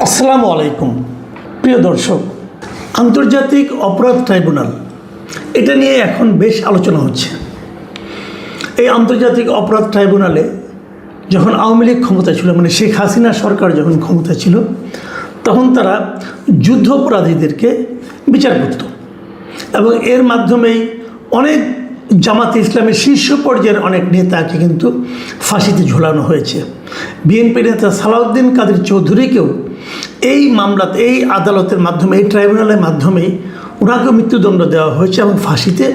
আসসালামু আলাইকুম প্রিয় দর্শক, আন্তর্জাতিক অপরাধ ট্রাইব্যুনাল এটা নিয়ে এখন বেশ আলোচনা হচ্ছে। এই আন্তর্জাতিক অপরাধ ট্রাইব্যুনালে যখন আওয়ামী লীগ ক্ষমতা ছিল, মানে শেখ হাসিনা সরকার যখন ক্ষমতা ছিল, তখন তারা যুদ্ধাপরাধীদেরকে বিচার করত এবং এর মাধ্যমেই অনেক জামাতে ইসলামের শীর্ষ পর্যায়ের অনেক নেতাকে কিন্তু ফাঁসিতে ঝোলানো হয়েছে। বিএনপি নেতা সালাউদ্দিন কাদের চৌধুরীকেও এই মামলাতে, এই আদালতের মাধ্যমে, এই ট্রাইব্যুনালের মাধ্যমেই ওনাকেও মৃত্যুদণ্ড দেওয়া হয়েছে এবং ফাঁসিতে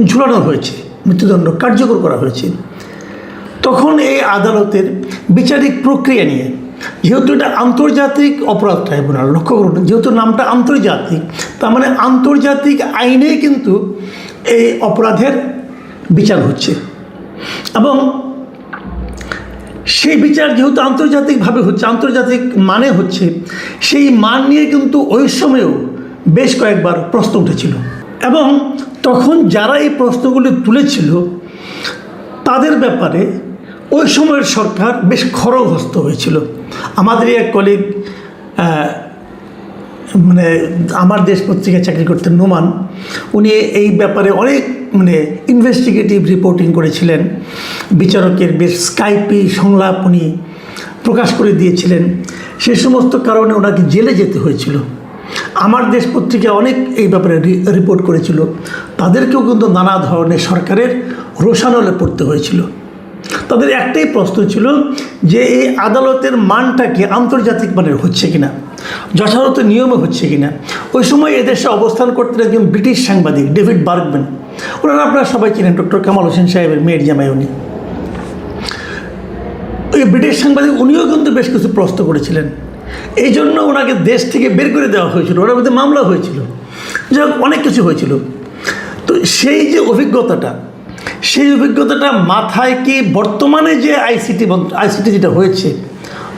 ঝুলানো হয়েছে, মৃত্যুদণ্ড কার্যকর করা হয়েছে। তখন এই আদালতের বিচারিক প্রক্রিয়া নিয়ে, যেহেতু এটা আন্তর্জাতিক অপরাধ ট্রাইব্যুনাল, লক্ষ্য করুন, যেহেতু নামটা আন্তর্জাতিক, তার মানে আন্তর্জাতিক আইনেই কিন্তু এই অপরাধের বিচার হচ্ছে এবং সেই বিচার যেহেতু আন্তর্জাতিকভাবে হচ্ছে, আন্তর্জাতিক মানে হচ্ছে, সেই মান নিয়ে কিন্তু ওই সময়েও বেশ কয়েকবার প্রশ্ন উঠেছিল এবং তখন যারা এই প্রশ্নগুলি তুলেছিল তাদের ব্যাপারে ওই সময়ের সরকার বেশ খড়গহস্ত হয়েছিল। আমাদেরই এক কলিগ, মানে আমার দেশ পত্রিকায় চাকরি করতেন নোমান, উনি এই ব্যাপারে অনেক ইনভেস্টিগেটিভ রিপোর্টিং করেছিলেন। বিচারকের বেশ স্কাইপি সংলাপ উনি প্রকাশ করে দিয়েছিলেন। সে সমস্ত কারণে ওনাকে জেলে যেতে হয়েছিল। আমার দেশ পত্রিকা অনেক এই ব্যাপারে রিপোর্ট করেছিল। তাদেরকেও কিন্তু নানা ধরনের সরকারের রোষানলে পড়তে হয়েছিল। তাদের একটাই প্রশ্ন ছিল যে এই আদালতের মানটা কি আন্তর্জাতিক মানের হচ্ছে কিনা, যথাযথ নিয়মে হচ্ছে কিনা। ওই সময় এদেশে অবস্থান করতেন একজন ব্রিটিশ সাংবাদিক ডেভিড বার্গম্যান, ওনারা আপনারা সবাই চিনেন, ডক্টর কামাল হোসেন সাহেবের মেয়ের জামাই উনি। ওই ব্রিটিশ সাংবাদিক উনিও কিন্তু বেশ কিছু প্রশ্ন করেছিলেন। এই জন্য ওনাকে দেশ থেকে বের করে দেওয়া হয়েছিল, ওনার মধ্যে মামলা হয়েছিল, যাই হোক অনেক কিছু হয়েছিল। তো সেই যে অভিজ্ঞতাটা, সেই অভিজ্ঞতাটা মাথায় কি বর্তমানে যে আইসিটি যেটা হয়েছে,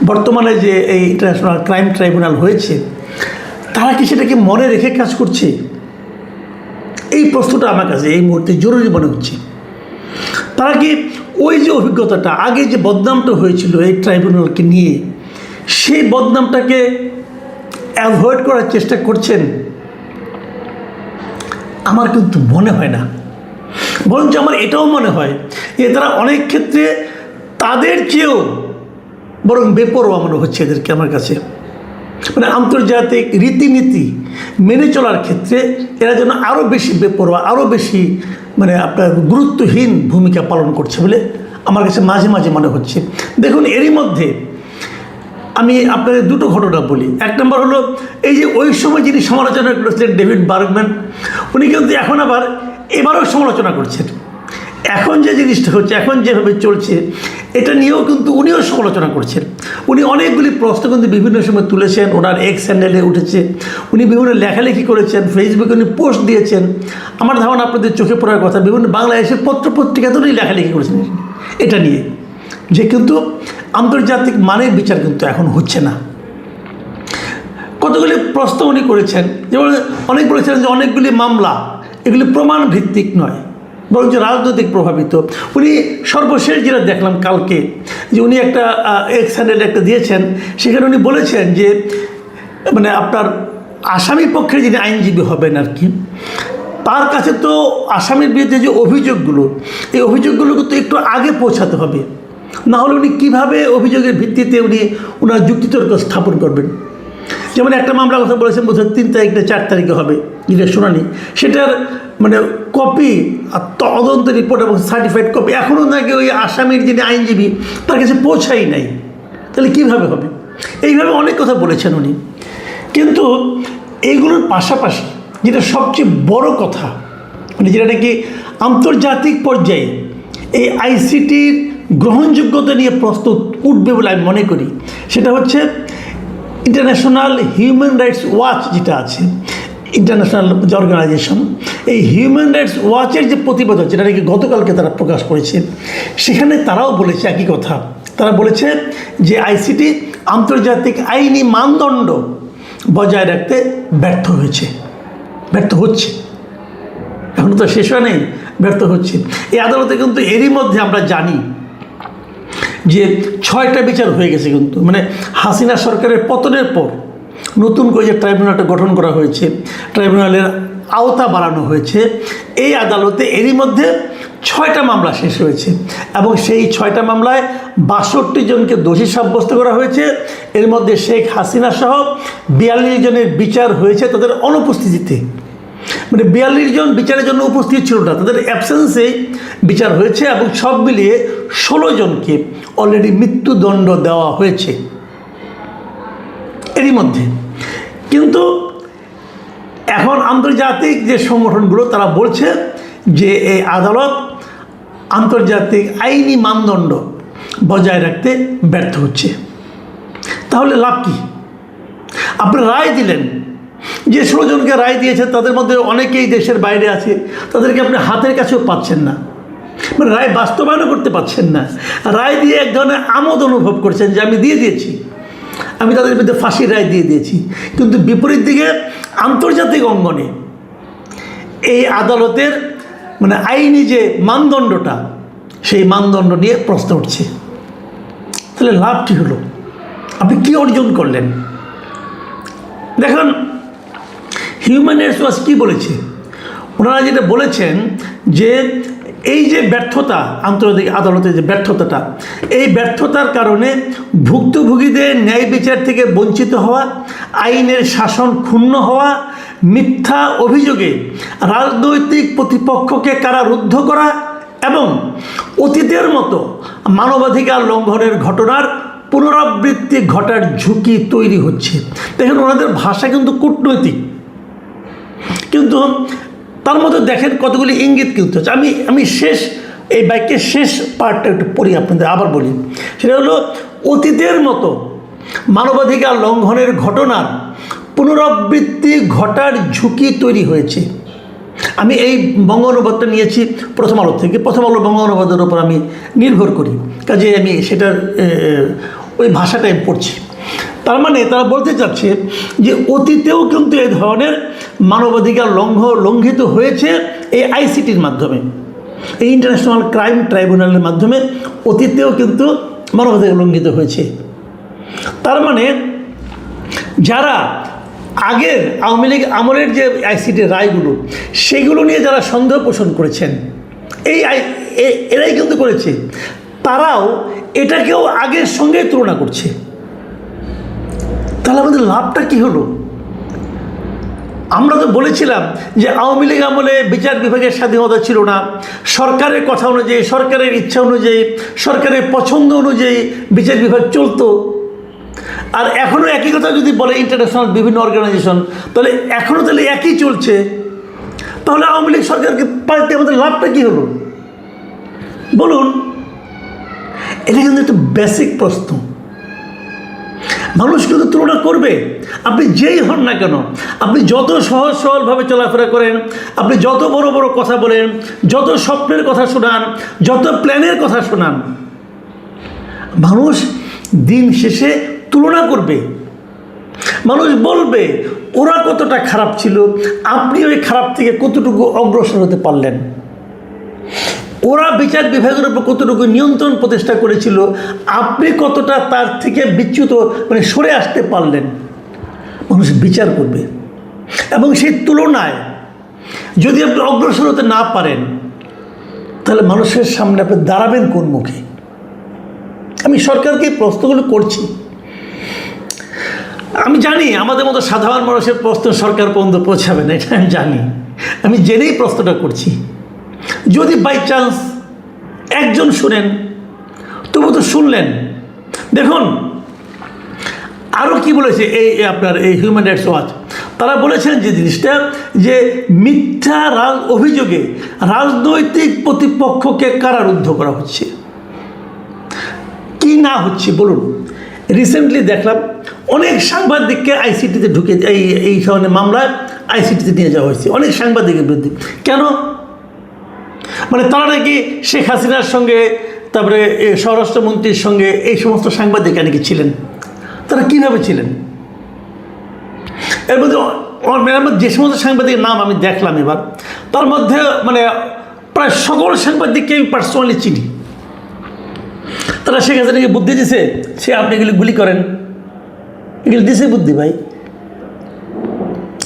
বর্তমানে যে এই ইন্টারন্যাশনাল ক্রাইম ট্রাইব্যুনাল হয়েছে, তারা কি সেটাকে মনে রেখে কাজ করছে? এই প্রশ্নটা আমার কাছে এই মুহূর্তে জরুরি মনে হচ্ছে। তারা কি ওই যে অভিজ্ঞতাটা, আগে যে বদনামটা হয়েছিল এই ট্রাইব্যুনালকে নিয়ে, সেই বদনামটাকে অ্যাভয়েড করার চেষ্টা করছেন? আমার কিন্তু মনে হয় না। বরঞ্চ আমার এটাও মনে হয় যে তারা অনেক ক্ষেত্রে তাদের চেয়েও বরং বেপরোয়া মনে হচ্ছে এদেরকে আমার কাছে। মানে আন্তর্জাতিক রীতিনীতি মেনে চলার ক্ষেত্রে এরা যেন আরও বেশি বেপরোয়া, আরও বেশি আপনার গুরুত্বহীন ভূমিকা পালন করছে বলে আমার কাছে মাঝে মাঝে মনে হচ্ছে। দেখুন, এরই মধ্যে আমি আপনাদের দুটো ঘটনা বলি। এক নম্বর হলো, এই যে ওই সময় যিনি সমালোচনা করেছিলেন ডেভিড বার্গম্যান, উনি কিন্তু এখন আবার এবারও সমালোচনা করছেন। এখন যে জিনিসটা হচ্ছে, এখন যেভাবে চলছে, এটা নিয়েও কিন্তু উনিও সমালোচনা করছেন। উনি অনেকগুলি প্রশ্ন কিন্তু বিভিন্ন সময় তুলেছেন, ওনার এক্স হ্যান্ডেলে উঠেছে, উনি বিভিন্ন লেখালেখি করেছেন, ফেসবুকে উনি পোস্ট দিয়েছেন। আমার ধারণা আপনাদের চোখে পড়ার কথা, বিভিন্ন বাংলাদেশের পত্রপত্রিকাতে উনি লেখালেখি করেছেন এটা নিয়ে, যে কিন্তু আন্তর্জাতিক মানের বিচার কিন্তু এখন হচ্ছে না। কতগুলি প্রশ্ন উনি করেছেন, যেমন অনেক বলেছিলেন যে অনেকগুলি মামলা এগুলি প্রমাণ ভিত্তিক নয়, বরঞ্চ রাজনৈতিক প্রভাবিত। উনি সর্বশেষ যেটা দেখলাম কালকে, যে উনি একটা এক্স হ্যান্ডেল একটা দিয়েছেন, সেখানে উনি বলেছেন যে আপনার আসামি পক্ষে যিনি আইনজীবী হবেন আর কি, তার কাছে তো আসামির বিরুদ্ধে যে অভিযোগগুলো, এই অভিযোগগুলো কিন্তু একটু আগে পৌঁছাতে হবে, না হলে উনি কীভাবে অভিযোগের ভিত্তিতে ওনার যুক্তিতর্ক স্থাপন করবেন। যেমন একটা মামলার কথা বলেছেন, বোধহয় 3 তারিখ না 4 তারিখে হবে যেটা শুনানি, সেটার কপি, তদন্ত রিপোর্ট এবং সার্টিফাইড কপি এখনও নাকি ওই আসামির যিনি আইনজীবী তার কাছে পৌঁছাই নাই। তাহলে কীভাবে হবে? এইভাবে অনেক কথা বলেছেন উনি। কিন্তু এইগুলোর পাশাপাশি যেটা সবচেয়ে বড় কথা, যেটা নাকি আন্তর্জাতিক পর্যায়ে এই আইসিটির গ্রহণযোগ্যতা নিয়ে প্রশ্ন উঠবে বলে আমি মনে করি, সেটা হচ্ছে ইন্টারন্যাশনাল হিউম্যান রাইটস ওয়াচ যেটা আছে, ইন্টারন্যাশনাল যে অর্গানাইজেশন, এই হিউম্যান রাইটস ওয়াচের যে প্রতিবেদন, যেটা নাকি গতকালকে তারা প্রকাশ করেছে, সেখানে তারাও বলেছে একই কথা। তারা বলেছে যে আইসিটি আন্তর্জাতিক আইনি মানদণ্ড বজায় রাখতে ব্যর্থ হচ্ছে। এখনও তো শেষ হয় নেই, ব্যর্থ হচ্ছে। এই আদালতে কিন্তু এরই মধ্যে আমরা জানি যে 6টা বিচার হয়ে গেছে কিন্তু, মানে হাসিনা সরকারের পতনের পর নতুন করে যে ট্রাইব্যুনালটা গঠন করা হয়েছে, ট্রাইব্যুনালের আওতা বাড়ানো হয়েছে, এই আদালতে এরই মধ্যে 6টা মামলা শেষ হয়েছে এবং সেই 6টা মামলায় 62 জনকে দোষী সাব্যস্ত করা হয়েছে। এর মধ্যে শেখ হাসিনা সহ 42 জনের বিচার হয়েছে তাদের অনুপস্থিতিতে, মানে 42 জন বিচারের জন্য উপস্থিত ছিল না, তাদের অ্যাবসেন্সে বিচার হয়েছে এবং সব মিলিয়ে 16 জনকে অলরেডি মৃত্যুদণ্ড দেওয়া হয়েছে এরই মধ্যে। কিন্তু এখন আন্তর্জাতিক যে সংগঠনগুলো তারা বলছে যে এই আদালত আন্তর্জাতিক আইনি মানদণ্ড বজায় রাখতে ব্যর্থ হচ্ছে। তাহলে লাভ কি? আপনি রায় দিলেন, যে 16 জনকে রায় দিয়েছে তাদের মধ্যে অনেকেই দেশের বাইরে আছে, তাদেরকে আপনি হাতের কাছেও পাচ্ছেন না, মানে রায় বাস্তবায়নও করতে পারছেন না। রায় দিয়ে এক ধরনের আমোদ অনুভব করছেন যে আমি দিয়ে দিয়েছি, আমি তাদের বিরুদ্ধে ফাঁসির রায় দিয়ে দিয়েছি। কিন্তু বিপরীত দিকে আন্তর্জাতিক অঙ্গনে এই আদালতের মানে আইনি যে মানদণ্ডটা, সেই মানদণ্ড নিয়ে প্রশ্ন উঠছে। তাহলে লাভটি হলো, আপনি কী অর্জন করলেন? দেখুন হিউম্যান রাইটস ওয়াচ কী বলেছে, ওনারা যেটা বলেছেন যে এই যে ব্যর্থতা, আন্তর্জাতিক আদালতের যে ব্যর্থতাটা, এই ব্যর্থতার কারণে ভুক্তভোগীদের ন্যায় বিচার থেকে বঞ্চিত হওয়া, আইনের শাসন ক্ষুণ্ণ হওয়া, মিথ্যা অভিযোগে রাজনৈতিক প্রতিপক্ষকে কারারুদ্ধ করা এবং অতীতের মতো মানবাধিকার লঙ্ঘনের ঘটনার পুনরাবৃত্তি ঘটার ঝুঁকি তৈরি হচ্ছে। দেখেন ওনাদের ভাষা কিন্তু কূটনৈতিক, কিন্তু তার মধ্যে দেখেন কতগুলি ইঙ্গিত কিন্তু আছে। আমি শেষ এই বাক্যের শেষ পার্টটা একটু পড়ি আপনাদের, আবার বলি। সেটা হলো অতীতের মতো মানবাধিকার লঙ্ঘনের ঘটনার পুনরাবৃত্তি ঘটার ঝুঁকি তৈরি হয়েছে। আমি এই বঙ্গ অনুবাদটা নিয়েছি প্রথম আলো থেকে, প্রথম আলো বঙ্গ অনুবাদের উপর আমি নির্ভর করি, কাজে আমি সেটার ওই ভাষাটাই পড়ছি। তার মানে তারা বলতে চাচ্ছে যে অতীতেও কিন্তু এই ধরনের মানবাধিকার লঙ্ঘিত হয়েছে এই আইসিটির মাধ্যমে, এই ইন্টারন্যাশনাল ক্রাইম ট্রাইব্যুনালের মাধ্যমে অতীতেও কিন্তু মানবাধিকার লঙ্ঘিত হয়েছে। তার মানে যারা আগের আওয়ামী লীগ আমলের যে আইসিটির রায়গুলো, সেগুলো নিয়ে যারা সন্দেহ পোষণ করেছেন, এরাই কিন্তু করেছে, তারাও এটাকেও আগের সঙ্গে তুলনা করছে। তাহলে আমাদের লাভটা কী হলো? আমরা তো বলেছিলাম যে আওয়ামী লীগ আমলে বিচার বিভাগের স্বাধীনতা ছিল না, সরকারের কথা অনুযায়ী, সরকারের ইচ্ছা অনুযায়ী, সরকারের পছন্দ অনুযায়ী বিচার বিভাগ চলতো। আর এখনও একই কথা যদি বলে ইন্টারন্যাশনাল বিভিন্ন অর্গানাইজেশন, তাহলে এখনও তাহলে একই চলছে। তাহলে আওয়ামী লীগ সরকারকে পাল্টে আমাদের লাভটা কী হলো বলুন? এটা কিন্তু একটা বেসিক প্রশ্ন। মানুষ কিন্তু তুলনা করবে, আপনি যেই হন না কেন, আপনি যত সহজ সরলভাবে চলাফেরা করেন, আপনি যত বড় বড় কথা বলেন, যত স্বপ্নের কথা শোনান, যত প্ল্যানের কথা শোনান, মানুষ দিন শেষে তুলনা করবে। মানুষ বলবে ওরা কতটা খারাপ ছিল, আপনি ওই খারাপ থেকে কতটুকু অগ্রসর হতে পারলেন, ওরা বিচার বিভাগের উপর কতটুকু নিয়ন্ত্রণ প্রতিষ্ঠা করেছিল, আপনি কতটা তার থেকে বিচ্যুত মানে সরে আসতে পারলেন। মানুষ বিচার করবে এবং সেই তুলনায় যদি আপনি অগ্রসর হতে না পারেন, তাহলে মানুষের সামনে আপনি দাঁড়াবেন কোন মুখে? আমি সরকারকে প্রশ্নগুলো করছি। আমি জানি আমাদের মতো সাধারণ মানুষের প্রশ্ন সরকার পর্যন্ত পৌঁছাবে না, এটা আমি জানি, আমি জেনেই প্রশ্নটা করছি। যদি বাই চান্স একজন শুনেন, তবু তো শুনলেন। দেখুন আরও কি বলেছে এই আপনার এই হিউম্যান রাইটস ওয়াচ, তারা বলেছেন যে জিনিসটা যে মিথ্যা অভিযোগে রাজনৈতিক প্রতিপক্ষকে কারারুদ্ধ করা হচ্ছে। কি না হচ্ছে বলুন? রিসেন্টলি দেখলাম অনেক সাংবাদিককে আইসিটিতে ঢুকে এই ধরনের মামলায় আইসিটিতে নিয়ে যাওয়া হয়েছে, অনেক সাংবাদিকের বিরুদ্ধে। কেন? মানে তারা নাকি শেখ হাসিনার সঙ্গে, তারপরে স্বরাষ্ট্রমন্ত্রীর সঙ্গে এই সমস্ত সাংবাদিক নাকি ছিলেন। তারা কীভাবে ছিলেন? এর মধ্যে যে সমস্ত সাংবাদিকের নাম আমি দেখলাম এবার, তার মধ্যে মানে প্রায় সকল সাংবাদিককে আমি পার্সোনালি চিনি। তারা শেখ হাসিনাকে বুদ্ধি দিছে, সে আপনি এগুলি গুলি করেন, এগুলি দিছে বুদ্ধি ভাই।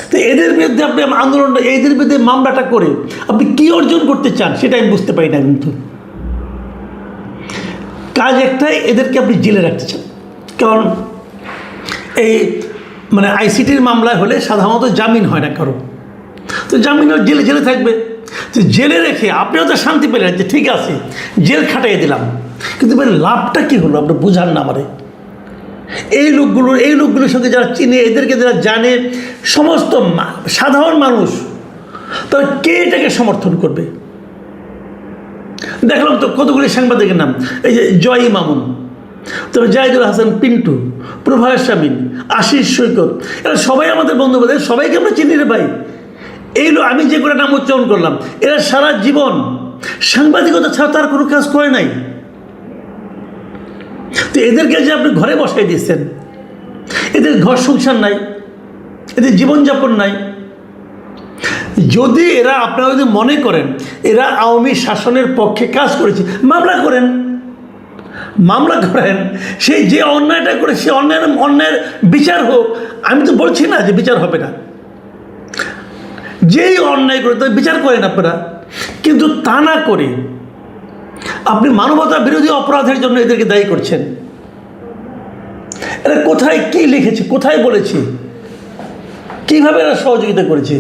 তো এদের বিরুদ্ধে আপনি আন্দোলনটা, এদের বিরুদ্ধে মামলাটা করে আপনি কী অর্জন করতে চান সেটা আমি বুঝতে পারি না। কিন্তু কাজ একটাই, এদেরকে আপনি জেলে রাখতে চান। কারণ এই মানে আইসিটির মামলায় হলে সাধারণত জামিন হয় না কারো, তো জামিন জেলে জেলে থাকবে। তো জেলে রেখে আপনিও তো শান্তি পেলেন যে ঠিক আছে জেল খাটাইয়ে দিলাম, কিন্তু ভাই লাভটা কী হলো আপনি বুঝান না আমারে। এই লোকগুলোর সঙ্গে যারা চিনে, এদেরকে যারা জানে, সমস্ত সাধারণ মানুষ, তারা কে এটাকে সমর্থন করবে? দেখলাম তো কতগুলি সাংবাদিকের নাম, এই যে জয় মামুন, তবে জাহিদুল হাসান পিন্টু, প্রভাস শামীম, আশিস সৈকত, এরা সবাই আমাদের বন্ধু বান্ধব, সবাইকে আমরা চিনি রে ভাই। এইগুলো আমি যে করে নাম উচ্চারণ করলাম, এরা সারা জীবন সাংবাদিকতা ছাড়া তার কোনো কাজ করে নাই। তো এদেরকে যে আপনি ঘরে বসাই দিচ্ছেন, এদের ঘর সংসার নাই, এদের জীবনযাপন নাই। যদি এরা, আপনারা যদি মনে করেন এরা আওয়ামী শাসনের পক্ষে কাজ করেছে, মামলা করেন, সেই যে অন্যায়টা করে সে অন্যায়ের বিচার হোক। আমি তো বলছি না যে বিচার হবে না, যেই অন্যায় করে তার বিচার করেন আপনারা, কিন্তু তা না করে আপনি মানবতা বিরোধী অপরাধের জন্য এদেরকে দায়ী করছেন। এরা কোথায় কি লিখেছে, কোথায় বলেছে, কিভাবে এরা সহযোগিতা করেছে?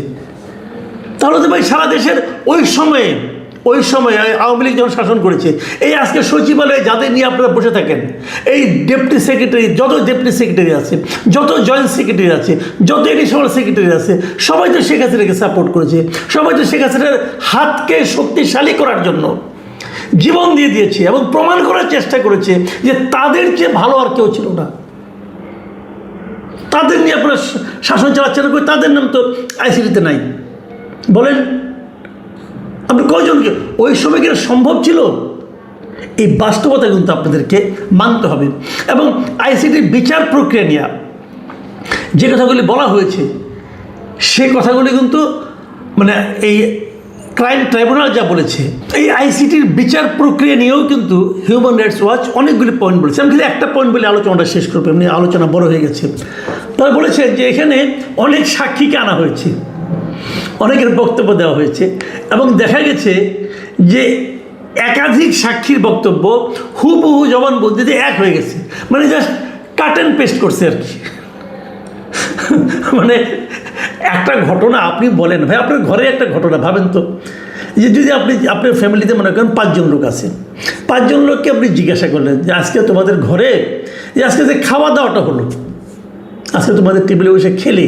তাহলে তো ভাই সারা দেশের ওই সময়ে আওয়ামী লীগ যখন শাসন করেছে, এই আজকে সচিবালয়ে যাদের নিয়ে আপনারা বসে থাকেন, এই ডেপুটি সেক্রেটারি, যত ডেপুটি সেক্রেটারি আছে, যত জয়েন্ট সেক্রেটারি আছে, যত এডিশনাল সেক্রেটারি আছে, সবাই তো শেখ হাসিনাকে সাপোর্ট করেছে, সবাই তো শেখ হাসিনার হাতকে শক্তিশালী করার জন্য জীবন দিয়ে দিয়েছে এবং প্রমাণ করার চেষ্টা করেছে যে তাদের চেয়ে ভালো আর কেউ ছিল না। তাদের নিয়ে আপনারা শাসন চালাচ্ছেন, তাদের নাম তো আইসিটিতে নাই। বলেন আপনি কয়জনকে? ওই সময় কি সম্ভব ছিল? এই বাস্তবতা কিন্তু আপনাদেরকে মানতে হবে। এবং আইসিটির বিচার প্রক্রিয়া নিয়ে যে কথাগুলি বলা হয়েছে, সে কথাগুলি কিন্তু মানে এই ক্রাইম ট্রাইব্যুনাল যা বলেছে, এই আইসিটির বিচার প্রক্রিয়া নিয়েও কিন্তু হিউম্যান রাইটস ওয়াচ অনেকগুলি পয়েন্ট বলেছে। আমি কিন্তু একটা পয়েন্ট বলে আলোচনাটা শেষ করবো, এমনি আলোচনা বড় হয়ে গেছে। তারা বলেছে যে এখানে অনেক সাক্ষীকে আনা হয়েছে, অনেকের বক্তব্য দেওয়া হয়েছে, এবং দেখা গেছে যে একাধিক সাক্ষীর বক্তব্য হুবহু জবানবন্দিতে এক হয়ে গেছে, মানে জাস্ট কাট অ্যান্ড পেস্ট করছে আর কি। মানে একটা ঘটনা আপনি বলেন ভাই, আপনার ঘরে একটা ঘটনা ভাবেন তো, যে যদি আপনার ফ্যামিলিতে মনে করেন 5 জন লোক আছে, 5 জন লোককে আপনি জিজ্ঞাসা করলেন যে আজকে তোমাদের ঘরে যে আজকে যে খাওয়া দাওয়াটা হলো, আজকে তোমাদের টেবিলে বসে খেলে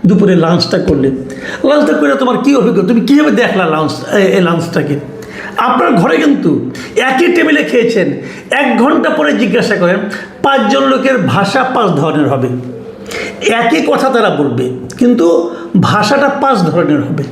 দুপুরে লাঞ্চটা করে তোমার কী অভিজ্ঞতা, তুমি কীভাবে দেখলা এই লাঞ্চটাকে? আপনার ঘরে কিন্তু একই টেবিলে খেয়েছেন, 1 ঘন্টা পরে জিজ্ঞাসা করেন, 5 জন লোকের ভাষা 5 ধরনের হবে, একই কথা তারা বলবে কিন্তু ভাষাটা 5 ধরনের হবে।